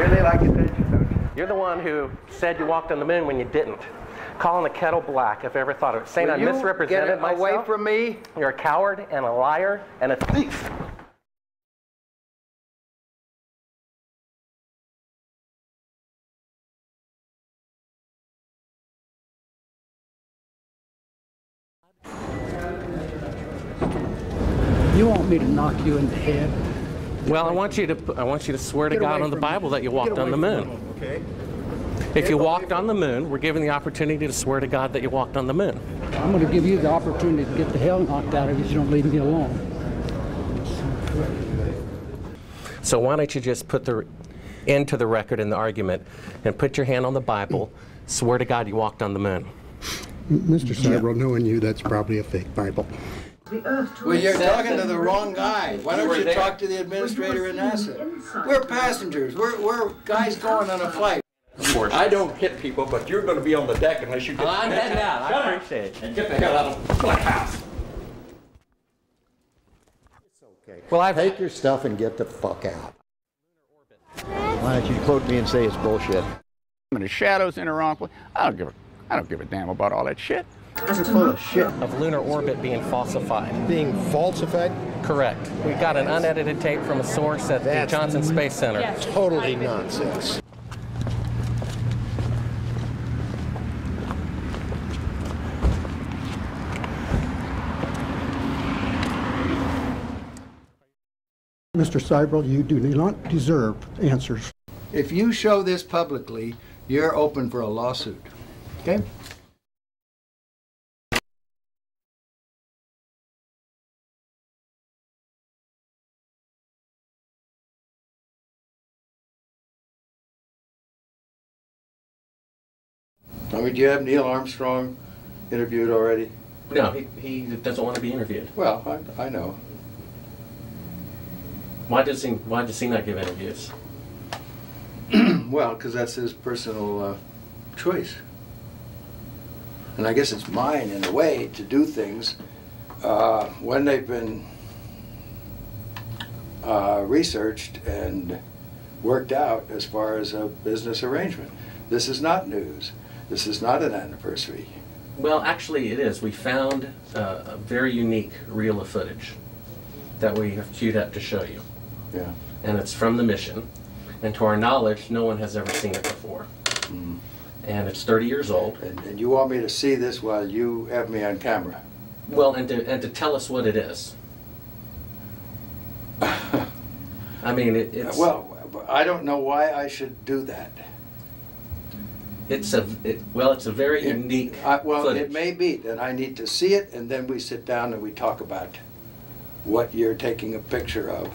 really like attention, don't you? You're the one who said you walked on the moon when you didn't. Calling the kettle black, if I ever thought of it. Saying I misrepresented myself. Away from me. You're a coward and a liar and a thief. You want me to knock you in the head? Well, I want you to swear to God on the Bible that you walked on the moon. Okay. If you walked on the moon, we're given the opportunity to swear to God that you walked on the moon. I'm going to give you the opportunity to get the hell knocked out of you if you don't leave me alone. So why don't you just put the end to the record in the argument and put your hand on the Bible, swear to God you walked on the moon. Mr. Seibel, knowing you, that's probably a fake Bible. Well, you're talking to the wrong guy. Why don't you talk to the administrator in NASA? We're passengers. We're guys going on a flight. Of course. I don't hit people, but you're going to be on the deck unless you get. I'm heading out. I appreciate it. And get the hell out of my house. It's okay. Well, take your stuff and get the fuck out. Why don't you quote me and say it's bullshit? And the shadows in the wrong place. I don't give a damn about all that shit. You're full of shit. Of lunar orbit being falsified. Being falsified? Correct. We've got an unedited tape from a source at the Johnson Space Center. Yes. Totally nonsense. Mr. Seibel, you do not deserve answers. If you show this publicly, you're open for a lawsuit. Okay? I mean, do you have Neil Armstrong interviewed already? No, he doesn't want to be interviewed. Well, I know. Why does he not give interviews? Well, because that's his personal choice. And I guess it's mine, in a way, to do things when they've been researched and worked out as far as a business arrangement. This is not news. This is not an anniversary. Well, actually it is. We found a very unique reel of footage that we have queued up to show you. Yeah. And it's from the mission. And to our knowledge, no one has ever seen it before. Mm. And it's 30 years old. And you want me to see this while you have me on camera? Well, and to tell us what it is. I mean, it's... Well, I don't know why I should do that. It's a very unique well, footage. it may be that I need to see it, and then we sit down and we talk about what you're taking a picture of.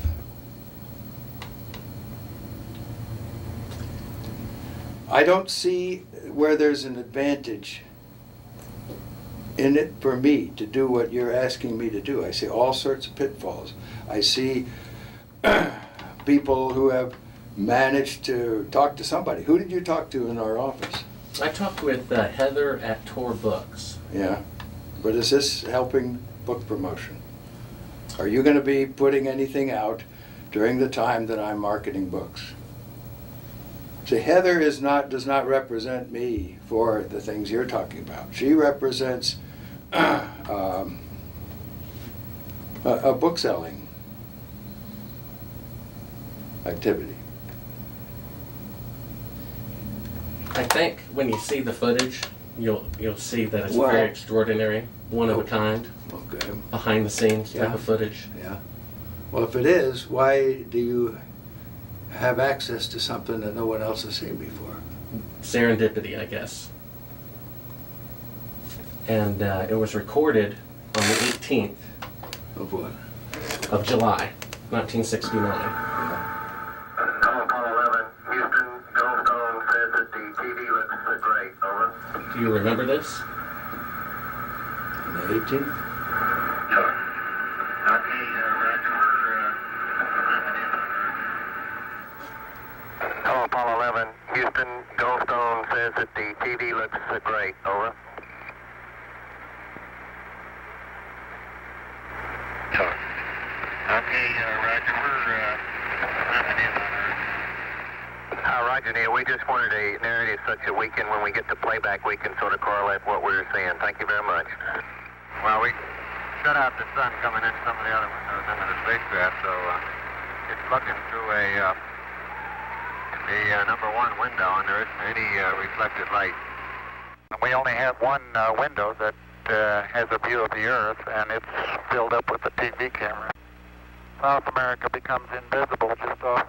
I don't see where there's an advantage in it for me to do what you're asking me to do. I see all sorts of pitfalls. I see people who have managed to talk to somebody. Who did you talk to in our office? I talked with Heather at Tor Books. Yeah, but is this helping book promotion? Are you going to be putting anything out during the time that I'm marketing books? See, Heather does not represent me for the things you're talking about. She represents a book selling activity. I think when you see the footage, you'll see that it's very extraordinary, one of a kind, Okay. behind the scenes type of footage. Yeah. Well, if it is, why do you have access to something that no one else has seen before? Serendipity, I guess. And it was recorded on the 18th Of what? of July, 1969. Do you remember this? On the 18th? Hello, Apollo 11. Houston, Goldstone says that the TV looks great. Over. Okay, Roger. We're happening on Earth. Roger, Neil. We just wanted a narrative such that we can, when we get the playback, we can sort of correlate what we're seeing. Thank you very much. Well, we shut out the sun coming in some of the other windows into the spacecraft, so it's looking through the number one window, and there isn't any reflected light. We only have one window that has a view of the Earth, and it's filled up with the TV camera. South America becomes invisible just off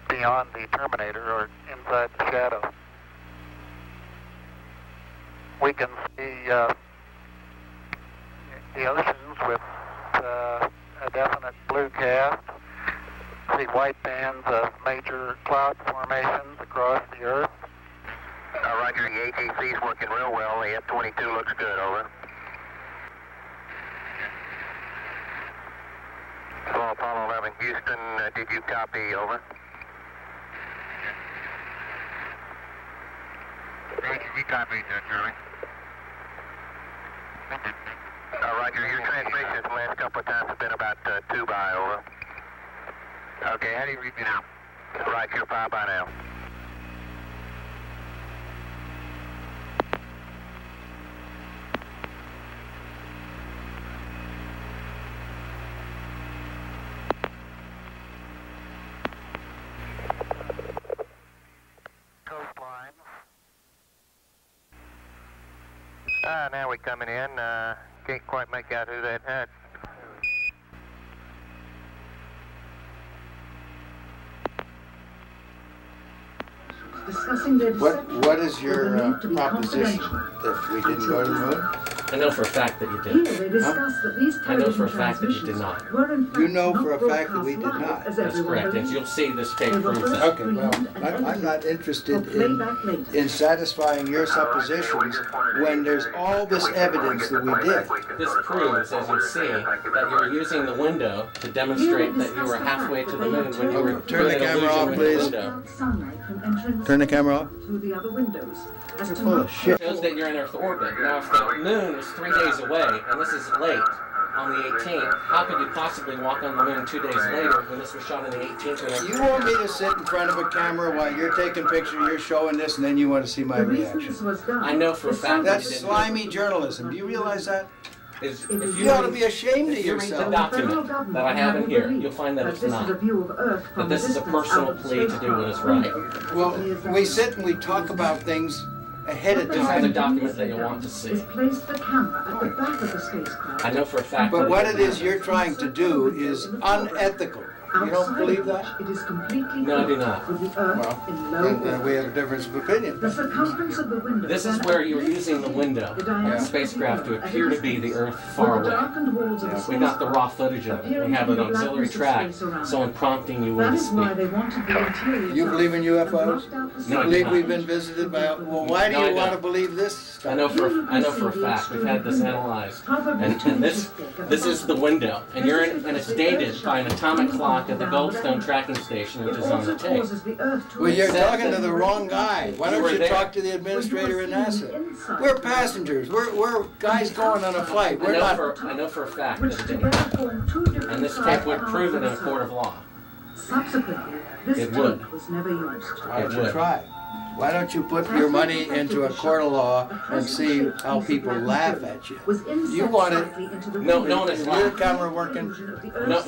beyond the terminator or inside the shadow. We can see the oceans with a definite blue cast, see white bands of major cloud formations across the Earth. Roger, the ATC's working real well. The F-22 looks good, over. Hello, Apollo 11, Houston, did you copy, over? We copied, Charlie. Roger, your transmissions the last couple of times have been about 2 by, over. Okay, how do you read me now? Right, you're 5 by now. Coastline. Now we're coming in. Can't quite make out who that had. Discussing their What is your proposition that we didn't go to the moon? I know for a fact that you Here did. they discussed that these I know for a television fact that you did transmissions not. were in fact You know not for a fact that we broadcast did live, not. as That's everyone correct, and believes. you'll see this tape They were proves first that. Okay, well, screened and I'm not interested for playback later. in satisfying your suppositions when there's all this evidence that we did. This proves, as you see, that you were using the window to demonstrate that you were halfway to the moon when you were Turn the doing an camera off, illusion with please. the window. Sunlight from entering Turn the camera off. through the other windows. As You're to full not of shit. Shows that you're in Earth orbit. Now, if the moon is 3 days away, and this is late, on the 18th, how could you possibly walk on the moon 2 days later when this was shot on the 18th? When You want me to sit in front of a camera while you're taking pictures, you're showing this, and then you want to see my the reason reaction? this was done. I know for a is fact so that That's slimy journalism. Do you realize that? Is, You ought to be ashamed of if you read the yourself. document that I have in here, you'll find that it's this not. is a view of Earth from That this is a distance personal out of the plea to do what is spacecraft. right. Well, we sit and we talk about things ahead of This is the time. document that you want to see. Is place the camera at the back of the spacecraft. I know for a fact But that what it is you're trying to do is unethical. You don't Outside believe of which that? It is completely No, I do filled not. with the Earth Well, in low then orbit. we have a difference of opinion. The circumference of the window. this is then where you were appears using the to window the of diameter the spacecraft to at a appear to be the distance. Earth far With the away. darkened walls of the We got the raw footage of it. We have an auxiliary track, so I'm prompting you when That to is why speak. they wanted the interior. You believe in UFOs? blocked out the No, I You do believe not. we've been visited by? Well, why do No, I you want to don't. believe this stuff? I know for a fact. We've had this analyzed, and this is the window, and you're in, and it's dated by an atomic clock at the Goldstone tracking station, which It is on the also tape. causes the Earth to Well, you're Said talking to that- the wrong guy. Why You don't were you there. talk to the administrator at NASA? We're passengers. We're guys going on a flight. I We're not. I know for a fact which that it together didn't. form two different And this sides tape would of prove it in a the court of Sun. law. Subsequently, this It tape would. was never used. Why don't It you would. try? Why don't you put your money into a court of law and see how people laugh at you? Was inset You want it- slightly into the No window. one has Is your laughed. camera working?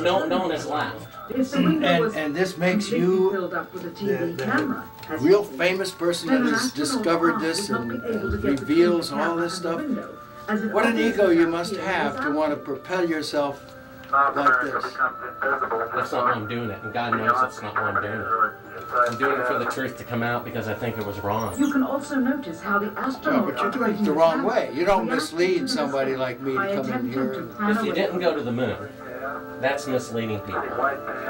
No one has laughed. If the window was And this makes completely you filled up with a TV the camera, as real you see, famous person then that an has astronaut discovered would this not and be able to get the reveals TV all camera this out the stuff. window, as it What an obviously ego you does must here have to without want to propel yourself South like America this. becomes invisible. That's not why I'm doing it, and God knows that's not why I'm doing it. I'm doing it for the truth to come out because I think it was wrong. You can also notice how the No, astronaut but you're doing operating it the wrong camera way. You don't reacted mislead to the somebody mistake like me by to come in attempting here. to and- pan If you away. didn't go to the moon, that's misleading people.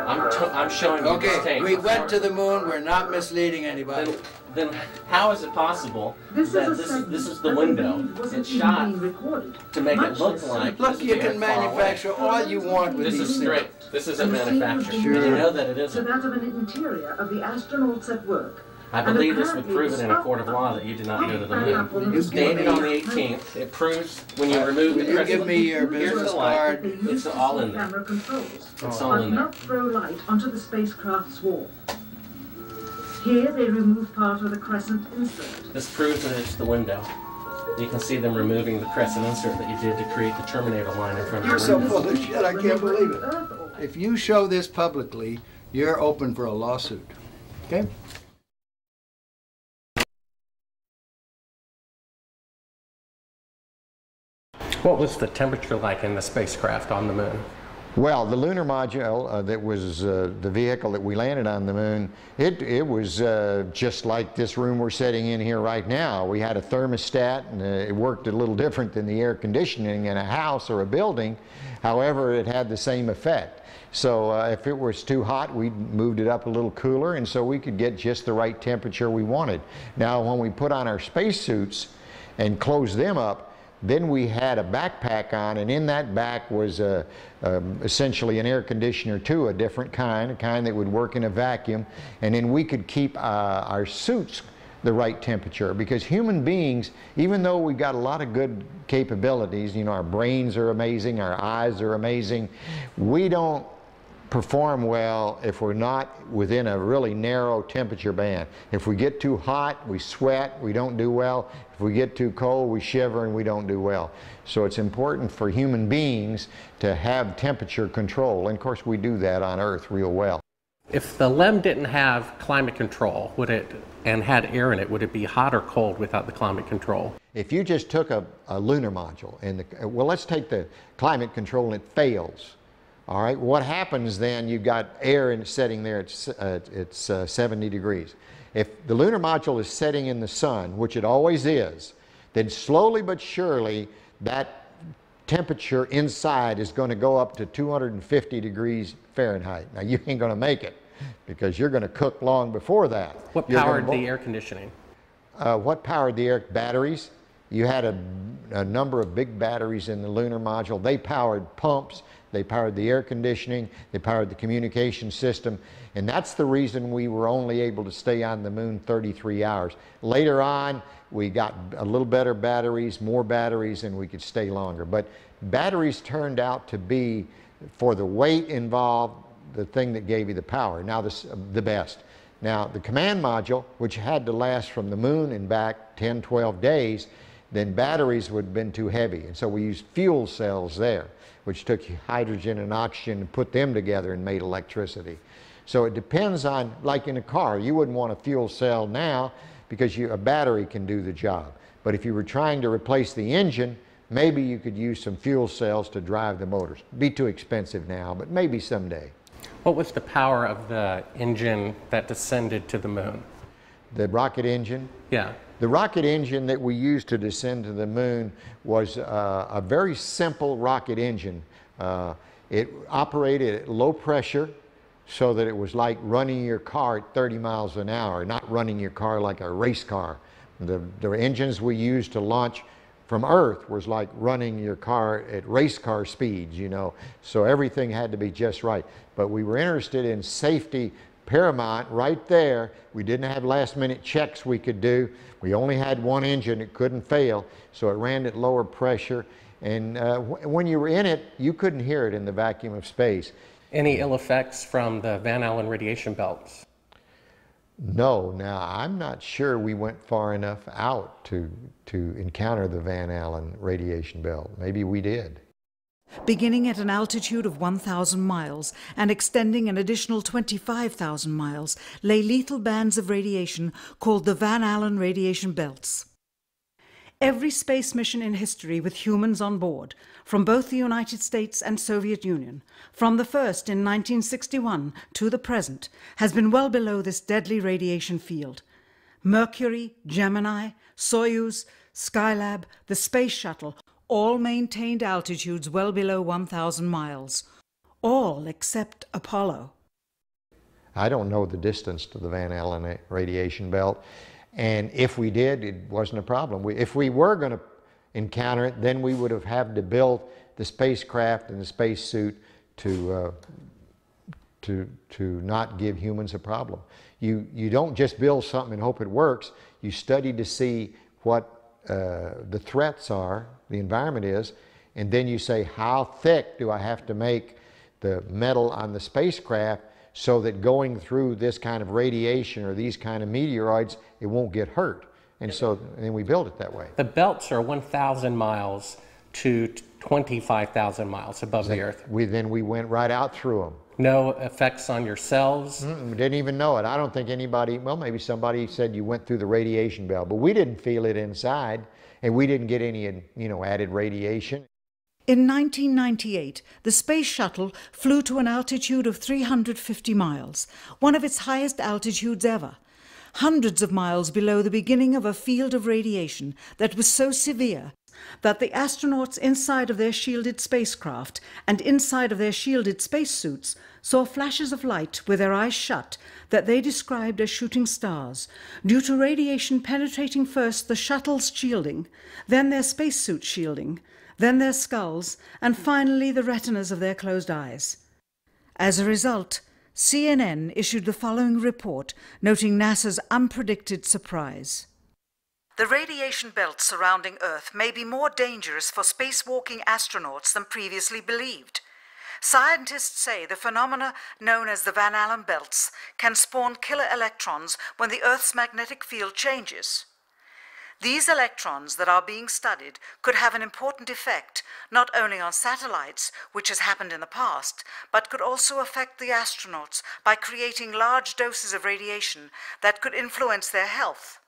I'm showing you this Okay, tape. we went to the moon. We're not misleading anybody. Then how is it possible This that is a segment this is the that window? indeed wasn't It's even shot being recorded. to make it Much look less like Look, this you is can far away. manufacture all you want with This these is things. straight. This isn't And the scene was manufactured. being You Sure. know that it to isn't. that of an interior of the astronauts at work. I And believe this would apparently prove it in a the court of law that you did not go to the moon. You It's dated on the 18th. It proves when you remove the Will you crystal. give me your Here's business the light. card? It's all in there. Camera controls, It's all but in there. not throw light onto the spacecraft's wall. Here they remove part of the crescent insert. This proves that it's the window. You can see them removing the crescent insert that you did to create the terminator line in front of You're the so window. full of shit, I can't believe it. If you show this publicly, you're open for a lawsuit. Okay? What was the temperature like in the spacecraft on the moon? Well, the lunar module that was the vehicle that we landed on the moon, it was just like this room we're sitting in here right now. We had a thermostat, and it worked a little different than the air conditioning in a house or a building. However, it had the same effect. So if it was too hot, we moved it up a little cooler, and so we could get just the right temperature we wanted. Now, when we put on our spacesuits and closed them up, then we had a backpack on, and in that back was essentially an air conditioner too, a different kind, a kind that would work in a vacuum, and then we could keep our suits the right temperature, because human beings, even though we've got a lot of good capabilities, you know, our brains are amazing, our eyes are amazing, we don't perform well if we're not within a really narrow temperature band. If we get too hot, we sweat, we don't do well. If we get too cold, we shiver and we don't do well. So it's important for human beings to have temperature control, and of course we do that on Earth real well. If the LEM didn't have climate control, and had air in it, would it be hot or cold without the climate control? If you just took a lunar module, and well, let's take the climate control and it fails. All right, what happens then, you've got air in setting there, it's 70 degrees. If the lunar module is setting in the sun, which it always is, then slowly but surely that temperature inside is going to go up to 250 degrees Fahrenheit. Now you ain't going to make it, because you're going to cook long before that. What powered the air conditioning? What powered the air? Batteries. You had a number of big batteries in the lunar module. They powered pumps, they powered the air conditioning, they powered the communication system, and that's the reason we were only able to stay on the moon 33 hours. Later on, we got a little better batteries, more batteries, and we could stay longer. But batteries turned out to be, for the weight involved, the thing that gave you the power. Now the best. Now the command module, which had to last from the moon and back 10, 12 days, then batteries would have been too heavy. And so we used fuel cells there, which took hydrogen and oxygen and put them together and made electricity. So it depends on, like in a car, you wouldn't want a fuel cell now because a battery can do the job. But if you were trying to replace the engine, maybe you could use some fuel cells to drive the motors. It'd be too expensive now, but maybe someday. What was the power of the engine that descended to the moon? The rocket engine? Yeah. The rocket engine that we used to descend to the moon was a very simple rocket engine. It operated at low pressure, so that it was like running your car at 30 miles an hour, not running your car like a race car. The engines we used to launch from Earth was like running your car at race car speeds, you know. So everything had to be just right. But we were interested in safety paramount right there. We didn't have last minute checks we could do. We only had one engine, it couldn't fail, so it ran at lower pressure. And when you were in it, you couldn't hear it in the vacuum of space. Any ill effects from the Van Allen radiation belts? No. Now, I'm not sure we went far enough out to encounter the Van Allen radiation belt. Maybe we did. Beginning at an altitude of 1,000 miles and extending an additional 25,000 miles, lay lethal bands of radiation called the Van Allen radiation belts. Every space mission in history with humans on board, from both the United States and Soviet Union, from the first in 1961 to the present, has been well below this deadly radiation field. Mercury, Gemini, Soyuz, Skylab, the Space Shuttle, all maintained altitudes well below 1,000 miles. All except Apollo. I don't know the distance to the Van Allen radiation belt. And if we did, it wasn't a problem. If we were going to encounter it, then we would have had to build the spacecraft and the spacesuit to not give humans a problem. You don't just build something and hope it works. You study to see what the threats are, the environment is, and then you say, how thick do I have to make the metal on the spacecraft so that going through this kind of radiation or these kind of meteoroids, it won't get hurt. And so then we build it that way. The belts are 1,000 miles to 25,000 miles above the Earth. Then we went right out through them. No effects on your cells? Didn't even know it. I don't think anybody, well, maybe somebody said you went through the radiation belt, but we didn't feel it inside, and we didn't get any, added radiation. In 1998, the Space Shuttle flew to an altitude of 350 miles, one of its highest altitudes ever, hundreds of miles below the beginning of a field of radiation that was so severe that the astronauts inside of their shielded spacecraft and inside of their shielded spacesuits saw flashes of light with their eyes shut that they described as shooting stars, due to radiation penetrating first the shuttle's shielding, then their spacesuit shielding, then their skulls, and finally the retinas of their closed eyes. As a result, CNN issued the following report noting NASA's unpredicted surprise. The radiation belt surrounding Earth may be more dangerous for spacewalking astronauts than previously believed. Scientists say the phenomena known as the Van Allen belts can spawn killer electrons when the Earth's magnetic field changes. These electrons that are being studied could have an important effect, not only on satellites, which has happened in the past, but could also affect the astronauts by creating large doses of radiation that could influence their health.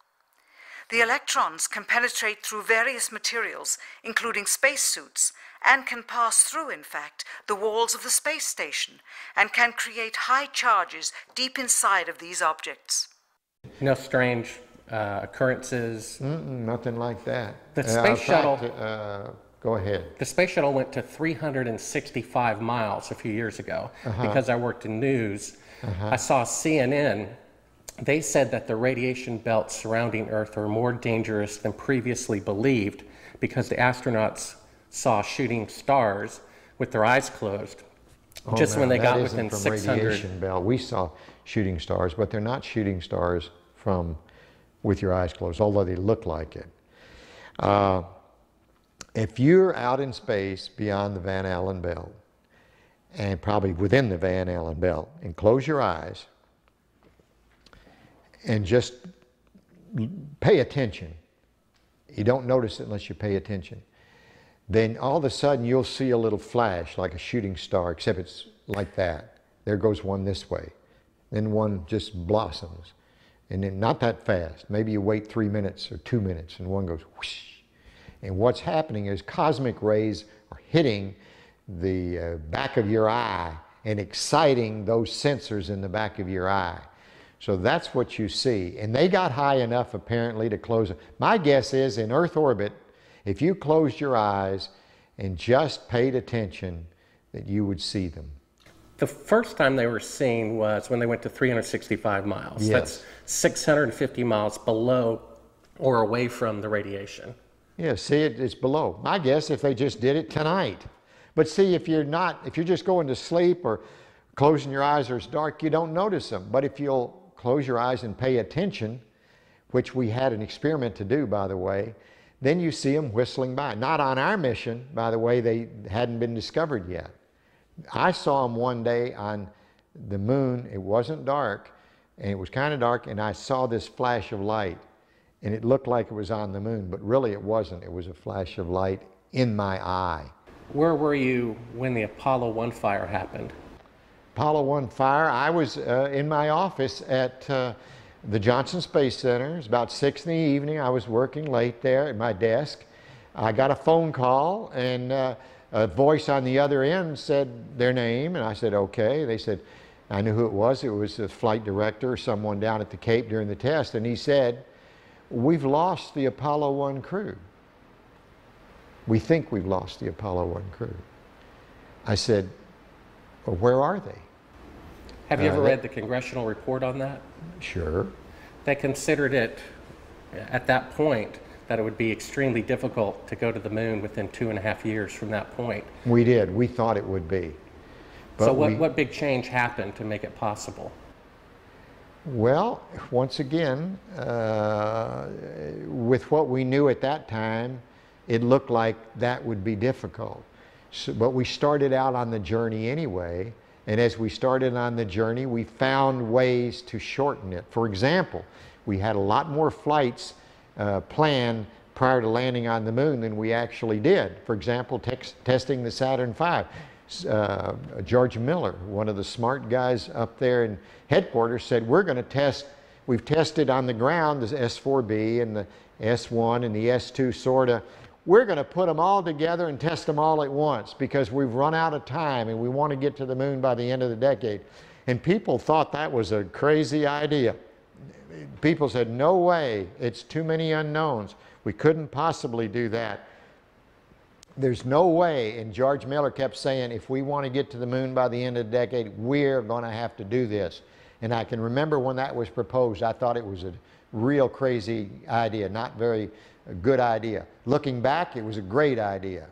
The electrons can penetrate through various materials, including spacesuits, and can pass through, in fact, the walls of the space station, and can create high charges deep inside of these objects. No strange occurrences? Nothing like that. The space shuttle... Go ahead. The space shuttle went to 365 miles a few years ago. Because I worked in news. I saw CNN. They said that the radiation belts surrounding Earth are more dangerous than previously believed because the astronauts saw shooting stars with their eyes closed. When they got within 600. Radiation belt. We saw shooting stars, but they're not shooting stars from with your eyes closed, although they look like it. If you're out in space beyond the Van Allen belt, and probably within the Van Allen belt, and close your eyes, and just pay attention. You don't notice it unless you pay attention. Then all of a sudden you'll see a little flash like a shooting star, except it's like that. There goes one this way. Then one just blossoms. And then not that fast. Maybe you wait 3 minutes or 2 minutes and one goes whoosh. And what's happening is cosmic rays are hitting the back of your eye and exciting those sensors in the back of your eye. So that's what you see. And they got high enough apparently to close it. My guess is in Earth orbit, if you closed your eyes and just paid attention, that you would see them. The first time they were seen was when they went to 365 miles. Yes. That's 650 miles below or away from the radiation. Yeah, see, it's below. My guess if they just did it tonight. But see, if you're just going to sleep or closing your eyes or it's dark, you don't notice them. But if you'll close your eyes and pay attention, which we had an experiment to do, by the way, then you see them whistling by. Not on our mission, by the way, they hadn't been discovered yet. I saw them one day on the moon. It wasn't dark, and it was kind of dark, and I saw this flash of light, and it looked like it was on the moon, but really it wasn't. It was a flash of light in my eye. Where were you when the Apollo 1 fire happened? Apollo 1 fire, I was in my office at the Johnson Space Center. It was about 6 in the evening. I was working late there at my desk. I got a phone call, and a voice on the other end said their name, and I said, okay. They said, I knew who it was. It was the flight director or someone down at the Cape during the test, and he said, we've lost the Apollo 1 crew. We think we've lost the Apollo 1 crew. I said, well, where are they? Have you ever read the congressional report on that? Sure. They considered it, at that point, that it would be extremely difficult to go to the moon within 2.5 years from that point. We did. We thought it would be. But so what big change happened to make it possible? Well, once again, with what we knew at that time, it looked like that would be difficult. So, but we started out on the journey anyway, And as we started on the journey, we found ways to shorten it. For example, we had a lot more flights planned prior to landing on the moon than we actually did. For example, testing the Saturn V. George Miller, one of the smart guys up there in headquarters, said, we're going to test, we've tested on the ground the S4B and the S1 and the S2 sorta. We're going to put them all together and test them all at once because we've run out of time and we want to get to the moon by the end of the decade. And people thought that was a crazy idea. People said, no way, it's too many unknowns. We couldn't possibly do that. There's no way, and George Miller kept saying, if we want to get to the moon by the end of the decade, we're going to have to do this. And I can remember when that was proposed, I thought it was a real crazy idea, not very good idea. Looking back, it was a great idea.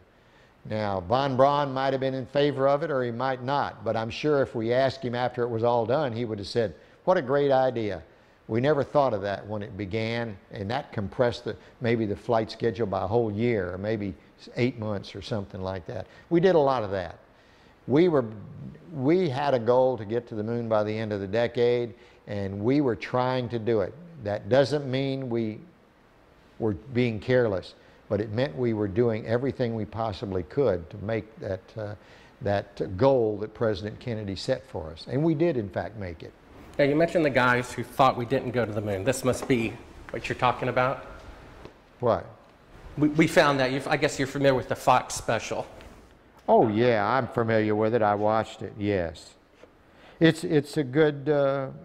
Now, von Braun might have been in favor of it or he might not, but I'm sure if we asked him after it was all done, he would have said, what a great idea. We never thought of that when it began, and that compressed maybe the flight schedule by a whole year, or maybe 8 months or something like that. We did a lot of that. We had a goal to get to the moon by the end of the decade, and we were trying to do it. That doesn't mean we were being careless, but it meant we were doing everything we possibly could to make that goal that President Kennedy set for us. And we did, in fact, make it. Now, you mentioned the guys who thought we didn't go to the moon. This must be what you're talking about? What? We found that. I guess you're familiar with the Fox special. Oh, yeah, I'm familiar with it. I watched it, yes. It's a good,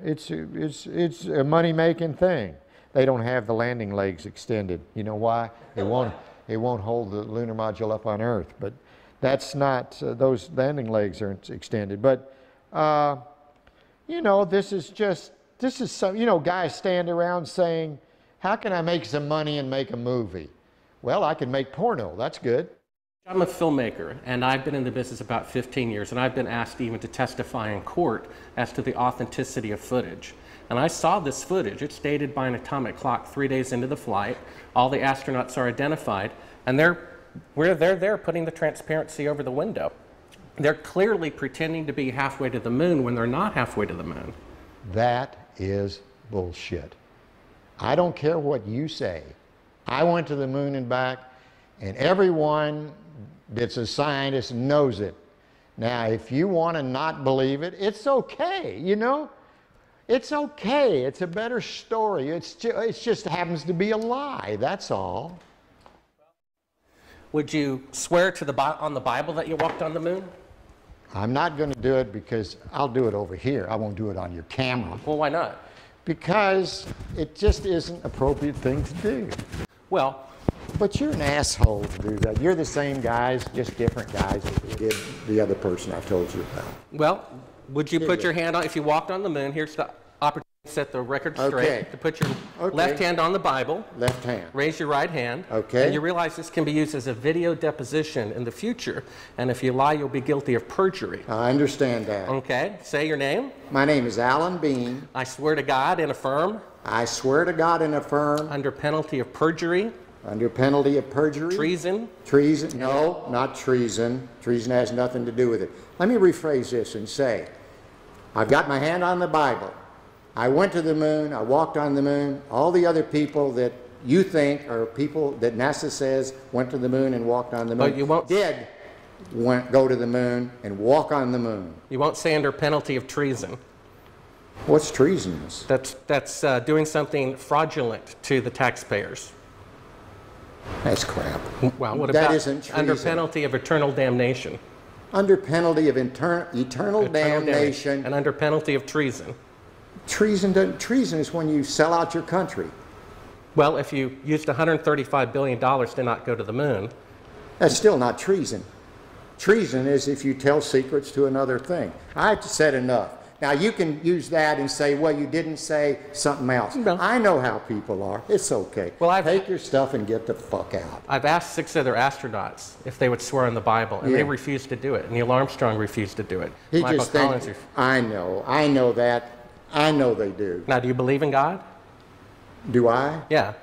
it's a money-making thing. They don't have the landing legs extended. You know why? It won't hold the lunar module up on Earth. But that's not, those landing legs aren't extended. But, you know, this is some, you know, guys stand around saying, how can I make some money and make a movie? Well, I can make porno. That's good. I'm a filmmaker, and I've been in the business about 15 years, and I've been asked even to testify in court as to the authenticity of footage. And I saw this footage. It's dated by an atomic clock 3 days into the flight. All the astronauts are identified, and they're there putting the transparency over the window. They're clearly pretending to be halfway to the moon when they're not halfway to the moon. That is bullshit. I don't care what you say. I went to the moon and back, and everyone that's a scientist knows it. Now, if you want to not believe it, it's okay, you know? It's okay. It's a better story. It just happens to be a lie, that's all. Would you swear to on the Bible that you walked on the moon? I'm not going to do it because I'll do it over here. I won't do it on your camera. Well, why not? Because it just isn't an appropriate thing to do. Well, but you're an asshole to do that. You're the same guys, just different guys that did the other person I told you about. Well, would you put your hand on, if you walked on the moon, here's the opportunity to set the record straight, to put your left hand on the Bible. Left hand. Raise your right hand. Okay. And you realize this can be used as a video deposition in the future. And if you lie, you'll be guilty of perjury. I understand that. Okay. Say your name. My name is Alan Bean. I swear to God and affirm. I swear to God and affirm. Under penalty of perjury. Under penalty of perjury. Treason. Treason. No, not treason. Treason has nothing to do with it. Let me rephrase this and say, I've got my hand on the Bible. I went to the moon. I walked on the moon. All the other people that you think are people that NASA says went to the moon and walked on the moon go to the moon and walk on the moon. You won't say under penalty of treason. What's treasonous? That's doing something fraudulent to the taxpayers. That's crap. Well, what about that isn't treason. Under penalty of eternal damnation? Under penalty of eternal damnation. And under penalty of treason? Treason is when you sell out your country. Well, if you used $135 billion to not go to the moon. That's still not treason. Treason is if you tell secrets to another thing. I've said enough. Now, you can use that and say, well, you didn't say something else. No. I know how people are. It's okay. Well, take your stuff and get the fuck out. I've asked 6 other astronauts if they would swear on the Bible, and they refused to do it. Neil Armstrong refused to do it. Michael Collins I know that. I know they do. Now, do you believe in God? Do I? Yeah.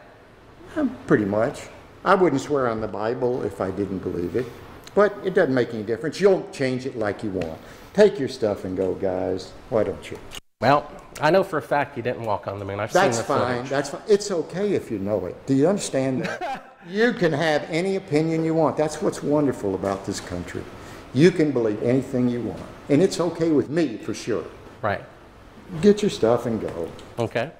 Pretty much. I wouldn't swear on the Bible if I didn't believe it. But it doesn't make any difference. You'll change it like you want. Take your stuff and go, guys. Why don't you? Well, I know for a fact you didn't walk on the moon. I've seen That's the fine. footage. That's fine. It's okay if you know it. Do you understand that? You can have any opinion you want. That's what's wonderful about this country. You can believe anything you want. And it's okay with me, for sure. Right. Get your stuff and go. Okay.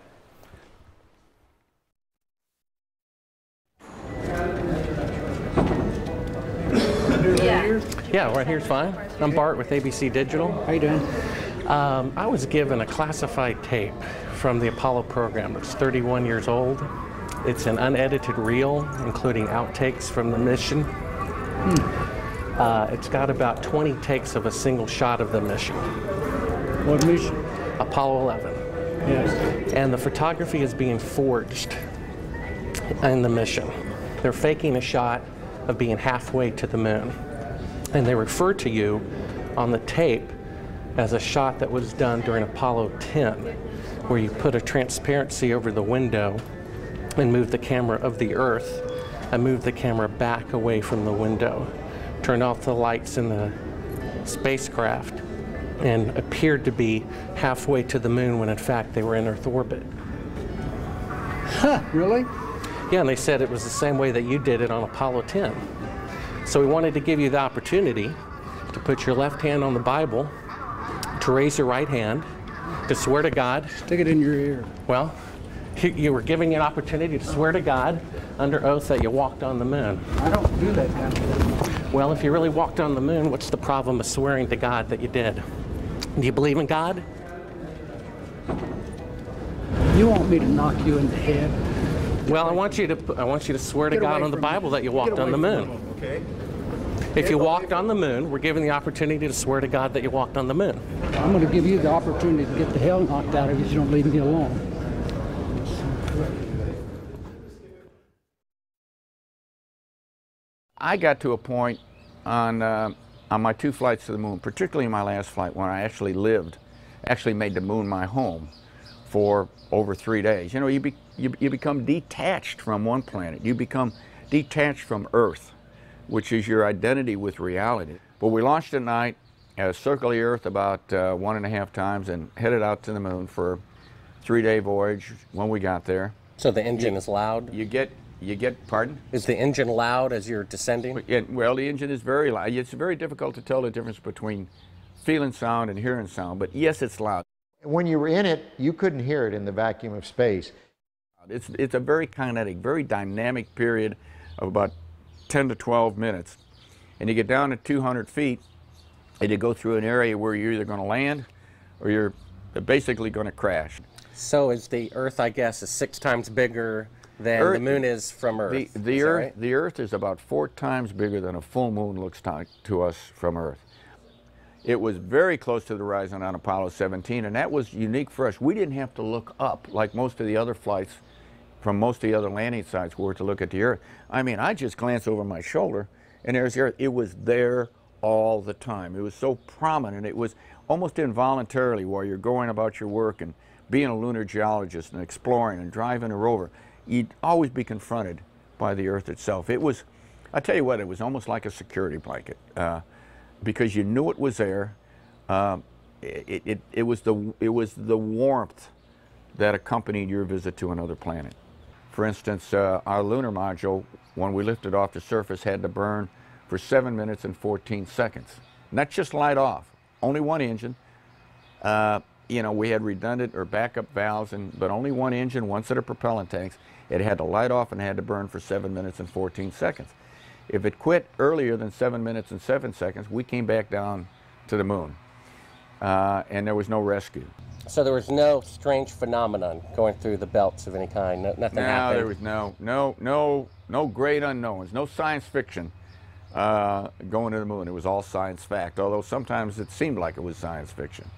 Yeah, right here's fine. I'm Bart with ABC Digital. How you doing? I was given a classified tape from the Apollo program. It's 31 years old. It's an unedited reel, including outtakes from the mission. It's got about 20 takes of a single shot of the mission. What mission? Apollo 11. Yes. And the photography is being forged in the mission. They're faking a shot of being halfway to the moon. And they refer to you on the tape as a shot that was done during Apollo 10, where you put a transparency over the window and move the camera of the Earth and move the camera back away from the window, turned off the lights in the spacecraft, and appeared to be halfway to the moon when in fact they were in Earth orbit. Huh, really? Yeah, and they said it was the same way that you did it on Apollo 10. So we wanted to give you the opportunity to put your left hand on the Bible, to raise your right hand, to swear to God. Stick it in your ear. Well, you were giving an opportunity to swear to God under oath that you walked on the moon. I don't do that kind of thing. Well, if you really walked on the moon, what's the problem of swearing to God that you did? Do you believe in God? You want me to knock you in the head? Well, I want you to swear to Get God away on the from me. Bible that you Get walked away on the from moon. me. Okay. If you walked on the moon, we're given the opportunity to swear to God that you walked on the moon. I'm going to give you the opportunity to get the hell knocked out of you if you don't leave me alone. I got to a point on my 2 flights to the moon, particularly my last flight when I actually made the moon my home for over 3 days. You know, you become detached from one planet. You become detached from Earth, which is your identity with reality. But we launched at night, circled the Earth about 1.5 times, and headed out to the moon for a 3-day voyage when we got there. So the engine is loud? You get, pardon? Is the engine loud as you're descending? Well, the engine is very loud. It's very difficult to tell the difference between feeling sound and hearing sound, but yes, it's loud. When you were in it, you couldn't hear it in the vacuum of space. It's a very kinetic, very dynamic period of about 10 to 12 minutes. And you get down to 200 feet, and you go through an area where you're either going to land or you're basically going to crash. So is the Earth, I guess, is 6 times bigger than the moon is from Earth? The Earth is about 4 times bigger than a full moon looks to us from Earth. It was very close to the horizon on Apollo 17, and that was unique for us. We didn't have to look up like most of the other flights from most of the other landing sites were to look at the Earth. I mean, I just glanced over my shoulder, and there's the Earth. It was there all the time. It was so prominent. It was almost involuntarily while you're going about your work and being a lunar geologist and exploring and driving a rover, you'd always be confronted by the Earth itself. It was, I tell you what, it was almost like a security blanket. Because you knew it was there. It was the warmth that accompanied your visit to another planet. For instance, our lunar module, when we lifted off the surface, had to burn for 7 minutes and 14 seconds. Not just light off, only one engine. You know, we had redundant or backup valves, but only one engine, one set of propellant tanks. It had to light off and had to burn for 7 minutes and 14 seconds. If it quit earlier than 7 minutes and 7 seconds, we came back down to the moon, and there was no rescue. So there was no strange phenomenon going through the belts of any kind. Nothing happened. There was no great unknowns, no science fiction going to the moon. It was all science fact, although sometimes it seemed like it was science fiction.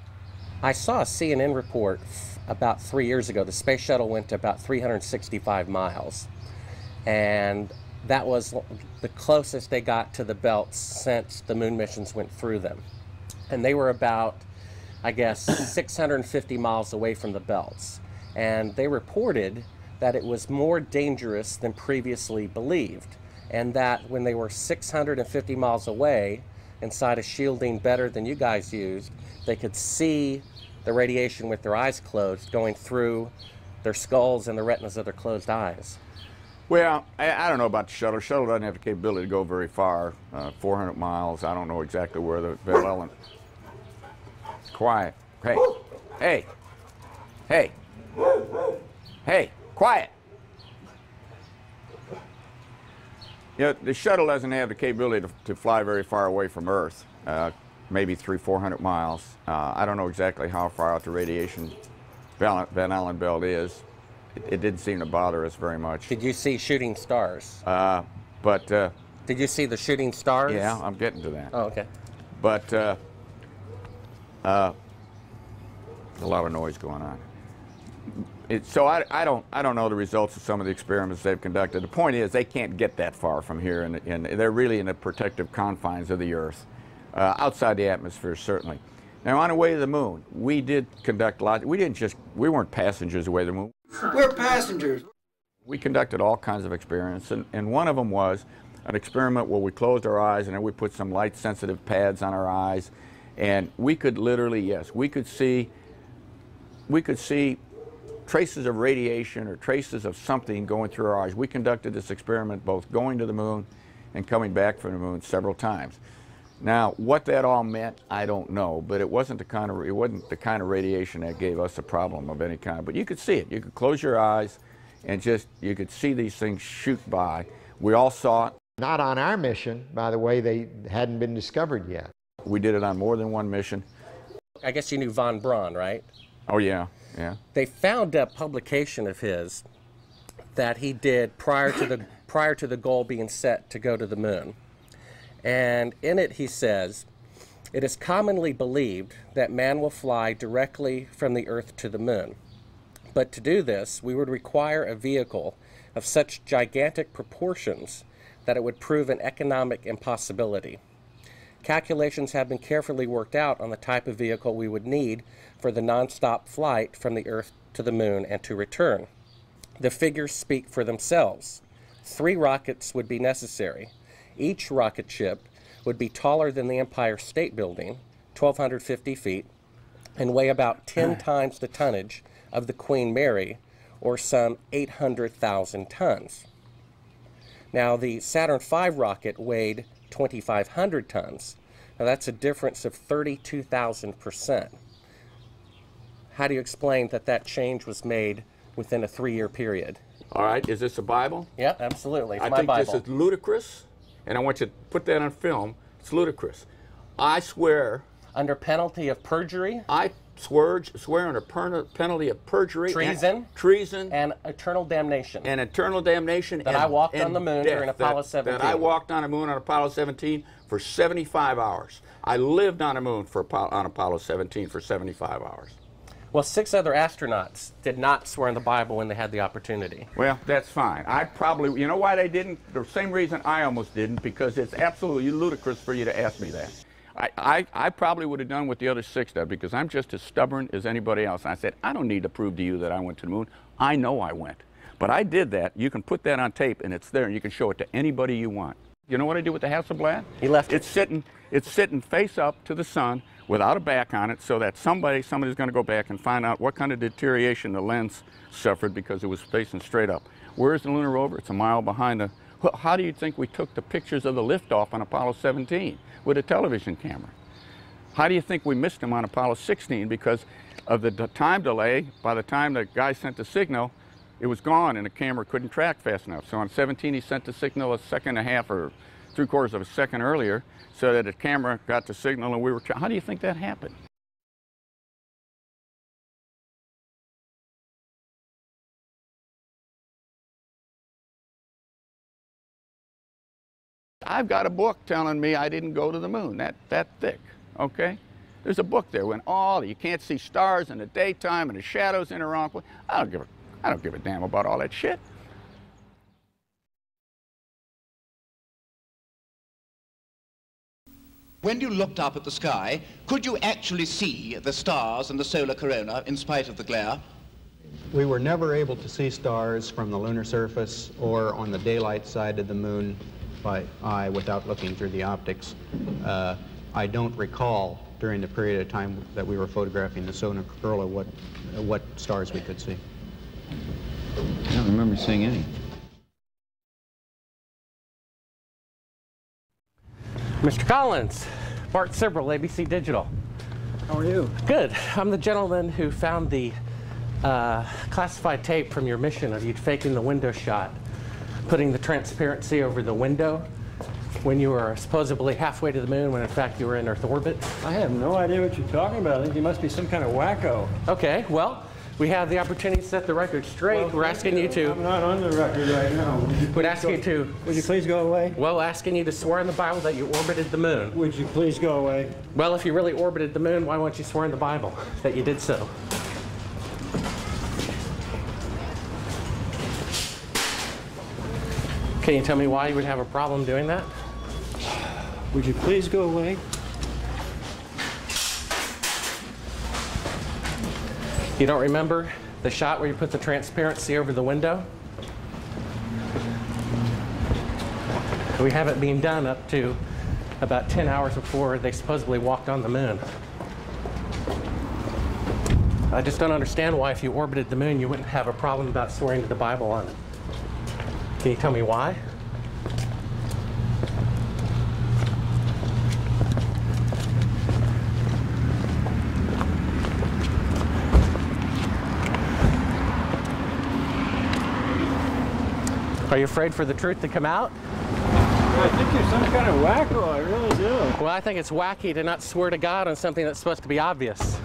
I saw a CNN report about 3 years ago. The space shuttle went to about 365 miles, and that was the closest they got to the belts since the moon missions went through them. And they were about, I guess, 650 miles away from the belts. And they reported that it was more dangerous than previously believed, and that when they were 650 miles away, inside a shielding better than you guys used, they could see the radiation with their eyes closed going through their skulls and the retinas of their closed eyes. Well, I don't know about the shuttle. The shuttle doesn't have the capability to go very far, 400 miles. I don't know exactly where the Van Allen. Quiet. Hey. Hey. Hey. Hey. Quiet. You know, the shuttle doesn't have the capability to fly very far away from Earth, maybe 300-400 miles. I don't know exactly how far out the radiation Van Allen belt is. It didn't seem to bother us very much. Did you see shooting stars? Did you see the shooting stars? Yeah, I'm getting to that. Oh, okay. But a lot of noise going on. So I don't know the results of some of the experiments they've conducted. The point is they can't get that far from here, and they're really in the protective confines of the Earth, outside the atmosphere certainly. Now on the way to the moon, we did conduct lots. We weren't passengers away to the moon. We're passengers. We conducted all kinds of experiments, and one of them was an experiment where we closed our eyes and then we put some light-sensitive pads on our eyes, and we could literally, yes, we could see traces of radiation or traces of something going through our eyes. We conducted this experiment both going to the moon and coming back from the moon several times. Now, what that all meant, I don't know, but it wasn't the kind of radiation that gave us a problem of any kind. But you could see it. You could close your eyes and you could see these things shoot by. We all saw it. Not on our mission, by the way. They hadn't been discovered yet. We did it on more than one mission. I guess you knew von Braun, right? Oh, yeah, yeah. They found a publication of his that he did prior to the goal being set to go to the moon. And in it he says, "It is commonly believed that man will fly directly from the Earth to the moon. But to do this, we would require a vehicle of such gigantic proportions that it would prove an economic impossibility. Calculations have been carefully worked out on the type of vehicle we would need for the non-stop flight from the Earth to the moon and to return. The figures speak for themselves. 3 rockets would be necessary. Each rocket ship would be taller than the Empire State Building, 1,250 feet, and weigh about 10 times the tonnage of the Queen Mary, or some 800,000 tons. Now, the Saturn V rocket weighed 2,500 tons. Now, that's a difference of 32,000%. How do you explain that change was made within a 3-year period? All right, is this a Bible? Yep, absolutely. It's I my think Bible. this is ludicrous, and I want you to put that on film. It's ludicrous. I swear. Under penalty of perjury? I swear under penalty of perjury. Treason. Treason. And eternal damnation. And eternal damnation. That I walked on the moon during Apollo 17. That I walked on the moon on Apollo 17 for 75 hours. I lived on the moon on Apollo 17 for 75 hours. Well, 6 other astronauts did not swear in the Bible when they had the opportunity. Well, that's fine. I probably, you know why they didn't? The same reason I almost didn't, because it's absolutely ludicrous for you to ask me that. I probably would have done what the other 6 did, because I'm just as stubborn as anybody else. And I said, I don't need to prove to you that I went to the moon. I know I went. But I did that. You can put that on tape, and it's there, and you can show it to anybody you want. You know what I did with the Hasselblad? He left it. It's sitting face up to the sun without a back on it, so that somebody's going to go back and find out what kind of deterioration the lens suffered because it was facing straight up. Where's the lunar rover? It's a mile behind the... How do you think we took the pictures of the liftoff on Apollo 17 with a television camera? How do you think we missed them on Apollo 16 because of the time delay? By the time the guy sent the signal, it was gone and the camera couldn't track fast enough. So on 17 he sent the signal a second and a half or 3/4 of a second earlier, so that the camera got the signal and we were... How do you think that happened? I've got a book telling me I didn't go to the moon, that thick, okay? There's a book there when you can't see stars in the daytime and the shadows in the wrong place. I don't give a damn about all that shit. When you looked up at the sky, could you actually see the stars and the solar corona in spite of the glare? We were never able to see stars from the lunar surface or on the daylight side of the moon by eye without looking through the optics. I don't recall during the period of time that we were photographing the Solar Corona what stars we could see. I don't remember seeing any. Mr. Collins, Bart Sibrel, ABC Digital. How are you? Good. I'm the gentleman who found the classified tape from your mission of you faking the window shot, putting the transparency over the window when you were supposedly halfway to the moon when in fact you were in Earth orbit. I have no idea what you're talking about. I think you must be some kind of wacko. Okay, well, we have the opportunity to set the record straight. Well, we're asking you to... I'm not on the record right now. Would ask you to... Would you please go away? Well, asking you to swear in the Bible that you orbited the moon. Would you please go away? Well, if you really orbited the moon, why won't you swear in the Bible that you did so? Can you tell me why you would have a problem doing that? Would you please go away? You don't remember the shot where you put the transparency over the window? We have it being done up to about 10 hours before they supposedly walked on the moon. I just don't understand why if you orbited the moon you wouldn't have a problem about swearing to the Bible on it. Can you tell me why? Are you afraid for the truth to come out? I think you're some kind of wacko, I really do. Well, I think it's wacky to not swear to God on something that's supposed to be obvious.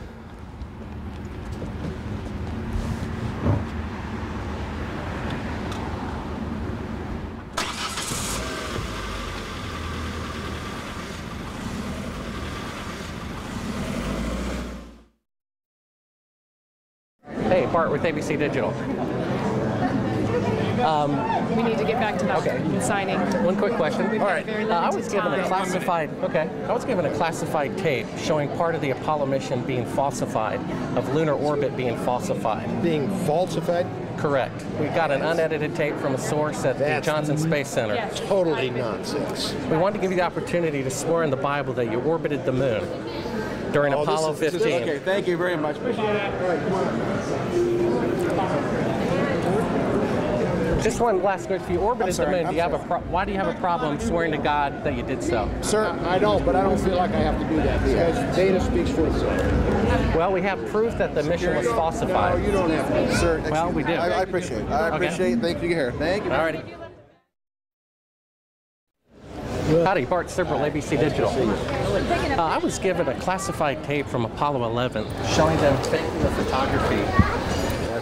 Hey, Bart with ABC Digital. We need to get back to that signing. One quick question. We've All got right. very I limited was given a time. classified. Okay. I was given a classified tape showing part of the Apollo mission being falsified, of lunar orbit being falsified. Being falsified? Correct. We got an unedited tape from a source at the Johnson Space Center. Yes. Totally nonsense. We wanted to give you the opportunity to swear in the Bible that you orbited the moon during Apollo 15. Okay, thank you very much. Appreciate it. All right, come on. Just one last question. If you orbited the moon, I'm why do you have a problem swearing to God that you did so? Sir, I don't, but I don't feel like I have to do that because data speaks for itself. Well, we have proof that the mission was falsified. No, you don't have to. Sir, well, we do. I appreciate it. I appreciate it. Thank you. Here. Thank you. All righty. Howdy, Bart Sibrel, ABC Digital. I was given a classified tape from Apollo 11 showing them faking the photography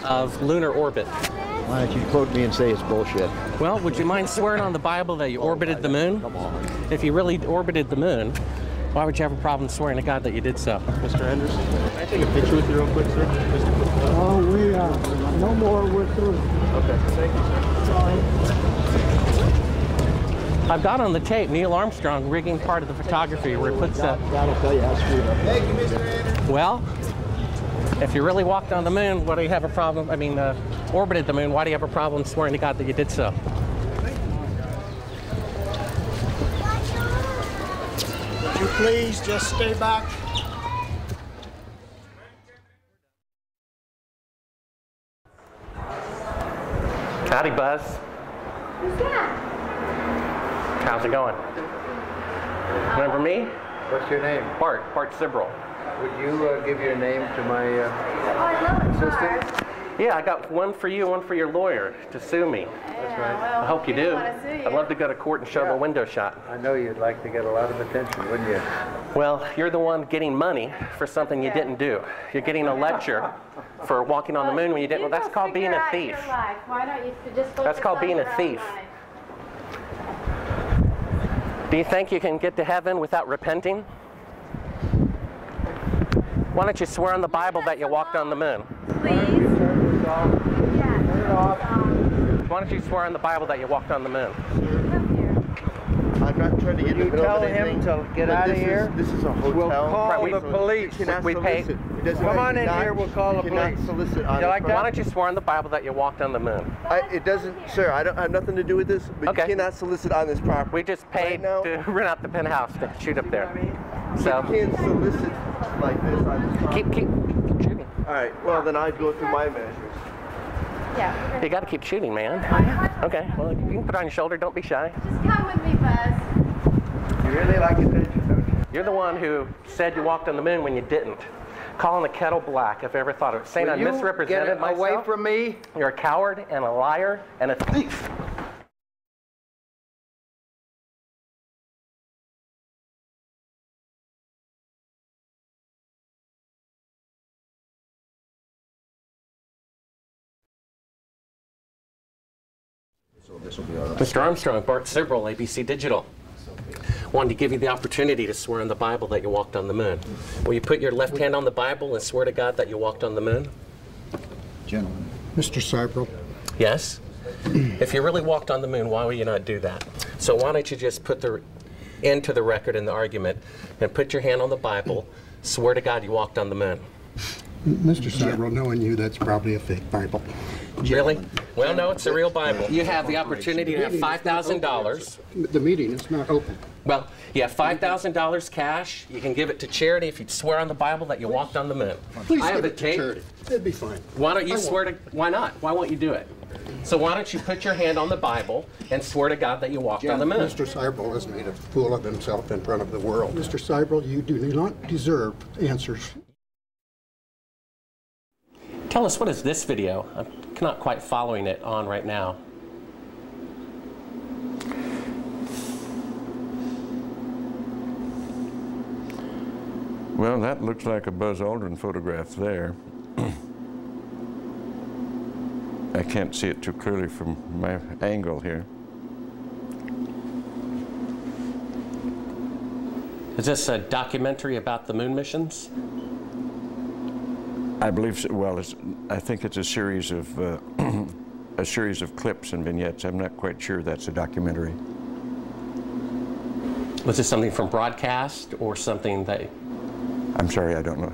of lunar orbit. Why don't you quote me and say it's bullshit? Well, would you mind swearing on the Bible that you orbited the moon? Come on. If you really orbited the moon, why would you have a problem swearing to God that you did so? Mr. Anderson, can I take a picture with you real quick, sir? Oh, we are. No more, we're through. Okay, thank you, sir. I've got on the tape Neil Armstrong rigging part of the photography where he puts that. That'll tell you how screwed up. Thank you, Mr. Anderson. Well, if you really walked on the moon, why do you have a problem? I mean, orbited the moon, why do you have a problem swearing to God that you did so? Would you please just stay back? Howdy, Buzz. Who's that? How's it going? Remember me? What's your name? Bart Sibrel. Would you give your name to my assistant? Yeah, I got one for you, one for your lawyer to sue me. That's right. I hope you do. I'd love to go to court and show the window shot. I know you'd like to get a lot of attention, wouldn't you? Well, you're the one getting money for something you didn't do. You're getting a lecture for walking on the moon when you didn't. Well, that's called being a thief. Why don't you just That's called being a thief. Do you think you can get to heaven without repenting? Why don't you swear on the Bible that you walked on the moon? Please? Why don't you swear on the Bible that you walked on the moon? I'm not trying to get in the middle of anything. Tell him to get out of here. This is a hotel. We'll call the police. We pay. Come on in here, we'll call the police. Solicit on You like that? Why don't you swear on the Bible that you walked on the moon? It doesn't, sir, I don't have nothing to do with this, but you cannot solicit on this property. We just paid to rent out the penthouse to shoot up there. So You can't solicit like this. keep shooting. All right. Well, then I'd go through my measures. Yeah. You got to keep shooting, man. Okay. Well, you can put it on your shoulder. Don't be shy. Just come with me, Buzz. You really like attention, don't you? You're the one who said you walked on the moon when you didn't. Calling the kettle black, if I ever thought of it. Saying I misrepresented myself. Away from me. You're a coward and a liar and a thief. So this will be all right. Mr. Armstrong, Bart Sibrel, ABC Digital. Wanted to give you the opportunity to swear in the Bible that you walked on the moon. Will you put your left hand on the Bible and swear to God that you walked on the moon? Gentlemen. Mr. Sibrel. Yes? If you really walked on the moon, why would you not do that? So why don't you just put the end to the record in the argument and put your hand on the Bible, swear to God you walked on the moon. Mr. Sibrel, knowing you, that's probably a fake Bible. Really? Well, no, it's a real Bible. You have the opportunity to have $5,000. The meeting is not open. Well, you have $5,000 cash. You can give it to charity if you swear on the Bible that you walked on the moon. Please I have give the it to tape. charity. It'd be fine. Why don't you I swear to? Why not? Why won't you do it? So why don't you put your hand on the Bible and swear to God that you walked on the moon? Mr. Sibrel has made a fool of himself in front of the world. Mr. Sibrel, you do not deserve answers. Tell us, what is this video? I'm not quite following it on right now. Well, that looks like a Buzz Aldrin photograph there. I can't see it too clearly from my angle here. Is this a documentary about the moon missions? I believe so. Well, I think it's a series of clips and vignettes. I'm not quite sure that's a documentary. Was this something from broadcast or something that? I'm sorry, I don't know.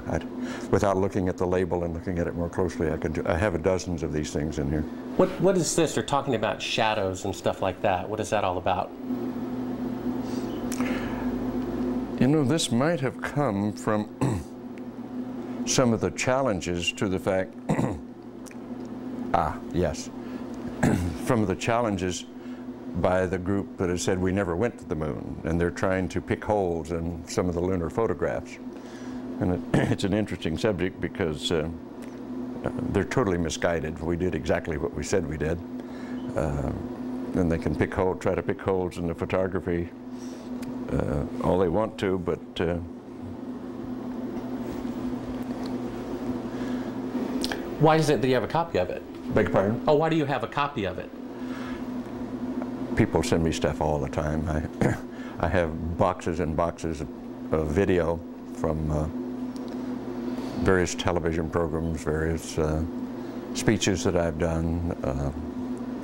Without looking at the label and looking at it more closely, I have dozens of these things in here. What is this? They're talking about shadows and stuff like that. What is that all about? You know, this might have come from some of the challenges to the fact, from the challenges by the group that has said we never went to the moon, and they're trying to pick holes in some of the lunar photographs. And it's an interesting subject because they're totally misguided. We did exactly what we said we did. And they can try to pick holes in the photography all they want to, but why is it that you have a copy of it? Beg your pardon? Oh, why do you have a copy of it? People send me stuff all the time. I have boxes and boxes of video from various television programs, various speeches that I've done.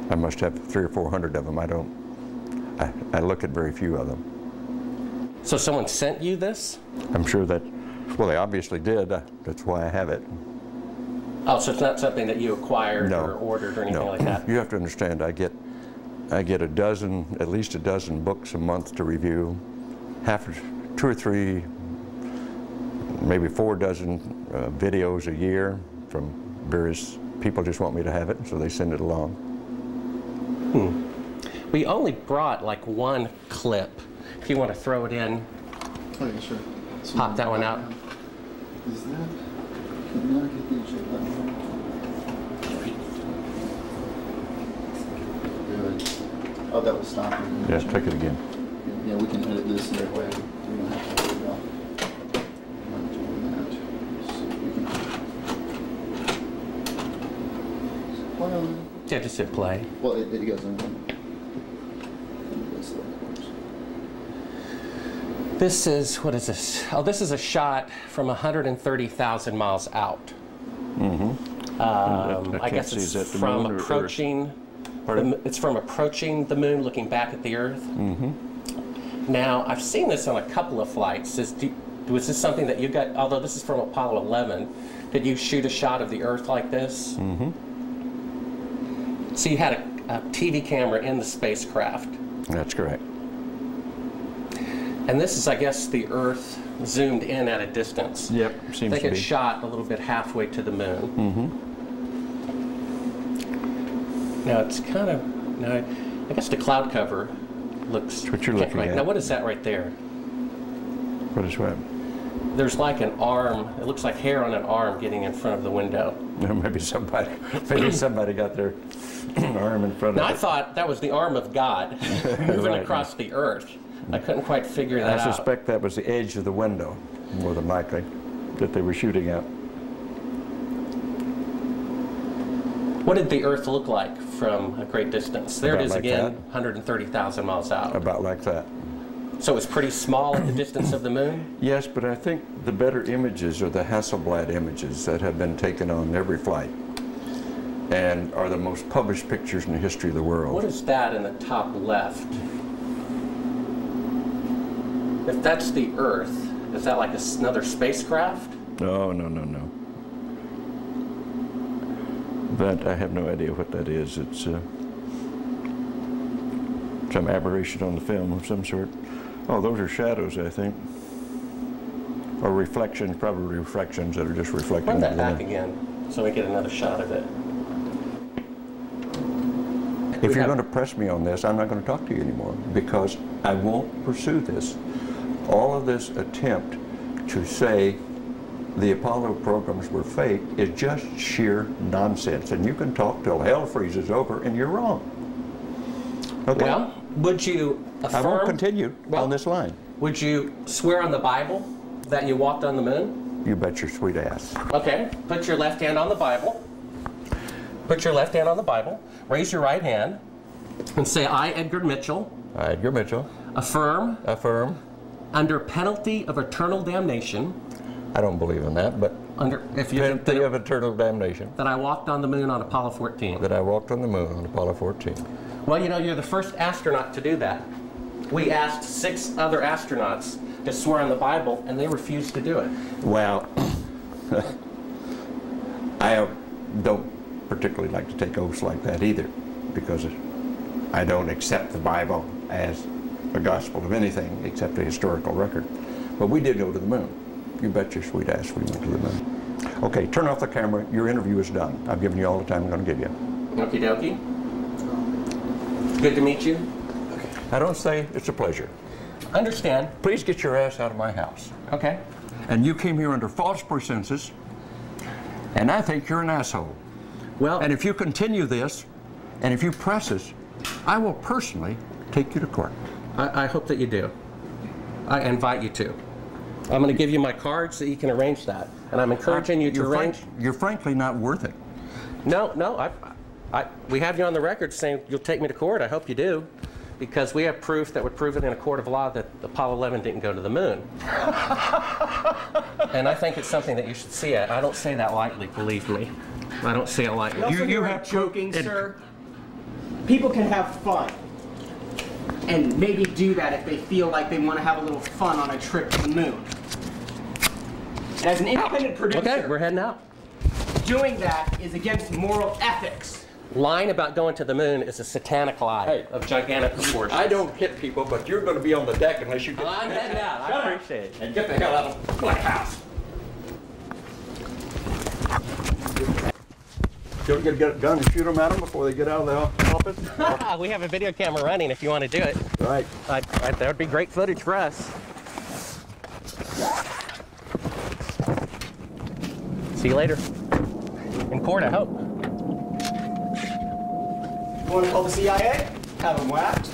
I must have 300 or 400 of them. I look at very few of them. So someone sent you this? I'm sure that, well, they obviously did. That's why I have it. Oh, so it's not something that you acquired or ordered or anything like that? You have to understand, I get at least a dozen books a month to review, 2 or 3, maybe 4 dozen videos a year from various people. Just want me to have it, so they send it along. We only brought like one clip. If you want to throw it in, oh, yeah, sure. Pop that one out. Is that? Can I get the check that one? Good. Oh, that was stopping. Yeah, take it again. Yeah, we can edit this that way. We don't have to worry about that. Yeah, just hit play. Well, it goes in. This is, what is this? Oh, this is a shot from 130,000 miles out. Mm-hmm. I guess it's from approaching. It's from approaching the moon, looking back at the Earth. Mm-hmm. Now, I've seen this on a couple of flights. Was this something that you got? Although this is from Apollo 11, did you shoot a shot of the Earth like this? Mm-hmm. So you had a TV camera in the spacecraft. That's correct. And this is, I guess, the Earth zoomed in at a distance. Yep, seems I think to be. it's shot a little bit halfway to the moon. Now it's kind of, now I guess the cloud cover looks. That's what you're looking at. Now what is that right there? What is what? There's like an arm. It looks like hair on an arm getting in front of the window. Maybe somebody got their arm in front Now of I it. thought that was the arm of God moving Right. across the earth. I couldn't quite figure that I out. suspect that was the edge of the window, more than likely, that they were shooting at. What did the Earth look like from a great distance? There About it is like again, that. 130,000 miles out. About like that. So it's pretty small at the distance of the moon? Yes, but I think the better images are the Hasselblad images that have been taken on every flight and are the most published pictures in the history of the world. What is that in the top left? If that's the Earth, is that like another spacecraft? No. That I have no idea what that is. It's some aberration on the film of some sort. Oh, those are shadows, I think. Or reflections, probably reflections that are just reflecting. Run that into the back moon. again so we get another shot of it. If you're going to press me on this, I'm not going to talk to you anymore because I won't pursue this. All of this attempt to say the Apollo programs were fake is just sheer nonsense. And you can talk till hell freezes over and you're wrong. Okay? Well, would you affirm? I won't continue on this line. Would you swear on the Bible that you walked on the moon? You bet your sweet ass. Okay, put your left hand on the Bible. Put your left hand on the Bible. Raise your right hand and say, I, Edgar Mitchell. I, Edgar Mitchell. Affirm. Affirm. Under penalty of eternal damnation. I don't believe in that, but penalty of eternal damnation. That I walked on the moon on Apollo 14. That I walked on the moon on Apollo 14. Well, you know, you're the first astronaut to do that. We asked 6 other astronauts to swear on the Bible, and they refused to do it. Well, I don't particularly like to take oaths like that either, because I don't accept the Bible as a gospel of anything except a historical record. But we did go to the moon. You bet your sweet ass we went to the moon. Okay, turn off the camera. Your interview is done. I've given you all the time I'm going to give you. Okie dokie. Good to meet you. I don't say it's a pleasure. Understand. Please get your ass out of my house. Okay. And you came here under false pretenses, and I think you're an asshole. Well, and if you continue this, and if you press us, I will personally take you to court. I hope that you do. I invite you to. I'm going to give you my card so you can arrange that. And I'm encouraging you to arrange. You're frankly not worth it. No, we have you on the record saying you'll take me to court. I hope you do. Because we have proof that would prove it in a court of law that Apollo 11 didn't go to the moon. And I think it's something that you should see. I don't say that lightly, believe me. I don't say it lightly. You have joking, sir. People can have fun. And maybe do that if they feel like they want to have a little fun on a trip to the moon. And as an independent producer, okay, we're heading out. Doing that is against moral ethics. Lying about going to the moon is a satanic lie of gigantic proportions. I don't hit people, but you're going to be on the deck unless you get... I'm heading out. I appreciate it. And get the hell out of the Black House. You get a gun and shoot them at them before they get out of the office? We have a video camera running if you want to do it. Right. That would be great footage for us. See you later. In court, I hope. You want to call the CIA? Have them whacked.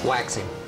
waxing.